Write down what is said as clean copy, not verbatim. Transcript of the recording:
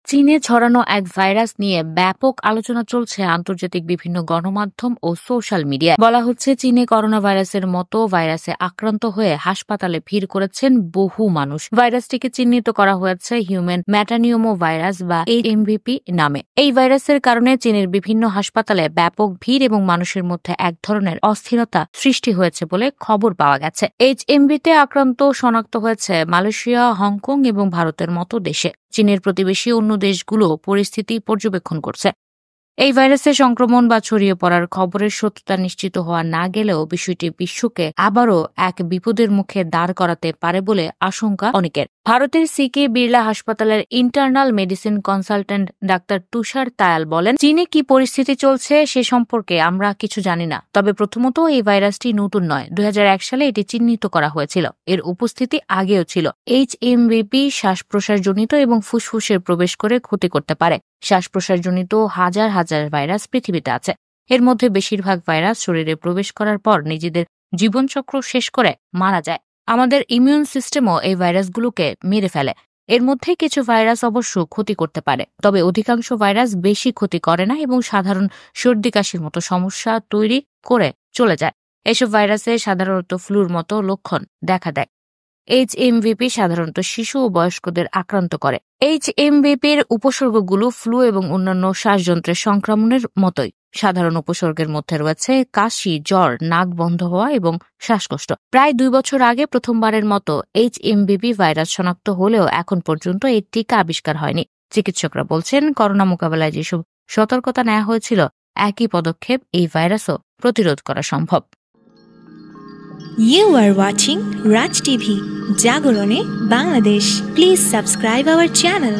চীনে ছড়ানো এক ভাইরাস নিয়ে ব্যাপক আলোচনা চলছে আন্তর্জাতিক বিভিন্ন গণমাধ্যম ও সোশ্যাল মিডিয়ায়। বলা হচ্ছে চীনে করোনা ভাইরাসের মতো ভাইরাসে আক্রান্ত হয়ে হাসপাতালে ভিড় করেছেন বহু মানুষ। ভাইরাসটিকে চিহ্নিত করা হয়েছে হিউম্যান মেটানিউমো ভাইরাস বা HMVP নামে। এই ভাইরাসের কারণে চীনের বিভিন্ন হাসপাতালে ব্যাপক ভিড় এবং মানুষের মধ্যে এক ধরনের অস্থিরতা সৃষ্টি হয়েছে বলে খবর পাওয়া গেছে। HMV-তে আক্রান্ত শনাক্ত হয়েছে মালয়েশিয়া, হংকং এবং ভারতের মতো দেশে। চীনের প্রতিবেশী অন্য দেশগুলো পরিস্থিতি পর্যবেক্ষণ করছে। এই ভাইরাসের সংক্রমণ বা ছড়িয়ে পড়ার খবরের সত্যতা নিশ্চিত হওয়া না গেলেও বিষয়টি বিশ্বকে আবারও এক বিপদের মুখে দাঁড় করাতে পারে বলে আশঙ্কা অনেকের। ভারতের সিকে বিড়লা হাসপাতালের ইন্টারনাল মেডিসিন কনসালটেন্ট ডাক্তার তুষার তায়াল বলেন, চীনে কি পরিস্থিতি চলছে সে সম্পর্কে আমরা কিছু জানি না। তবে প্রথমত এই ভাইরাসটি নতুন নয়, 2001 সালে এটি চিহ্নিত করা হয়েছিল। এর উপস্থিতি আগেও ছিল। HMVP শ্বাস-প্রশ্বাসজনিত এবং ফুসফুসে প্রবেশ করে ক্ষতি করতে পারে। শ্বাস-প্রশ্বাসজনিত হাজার হাজার ভাইরাস পৃথিবীতে আছে। এর মধ্যে বেশিরভাগ ভাইরাস শরীরে প্রবেশ করার পর নিজেদের জীবনচক্র শেষ করে মারা যায়। আমাদের ইমিউন সিস্টেমও এই ভাইরাসগুলোকে মেরে ফেলে। এর মধ্যে কিছু ভাইরাস অবশ্য ক্ষতি করতে পারে, তবে অধিকাংশ ভাইরাস বেশি ক্ষতি করে না এবং সাধারণ সর্দি কাশির মতো সমস্যা তৈরি করে চলে যায়। এসব ভাইরাসে সাধারণত ফ্লুর মতো লক্ষণ দেখা দেয়। HMVP সাধারণত শিশু ও বয়স্কদের আক্রান্ত করে। HMVP-র উপসর্গগুলো ফ্লু এবং অন্যান্য শ্বাসযন্ত্রের সংক্রমণের মতোই। সাধারণ উপসর্গের মধ্যে রয়েছে কাশি, জ্বর, নাক বন্ধ হওয়া এবং শ্বাসকষ্ট। প্রায় 2 বছর আগে প্রথমবারের মতো HMVP ভাইরাস শনাক্ত হলেও এখন পর্যন্ত এর টিকা আবিষ্কার হয়নি। চিকিৎসকরা বলছেন, করোনা মোকাবেলায় যেসব সতর্কতা নেওয়া হয়েছিল, একই পদক্ষেপ এই ভাইরাসও প্রতিরোধ করা সম্ভব। You are watching Raj TV, Jagorone, Bangladesh. Please subscribe our channel.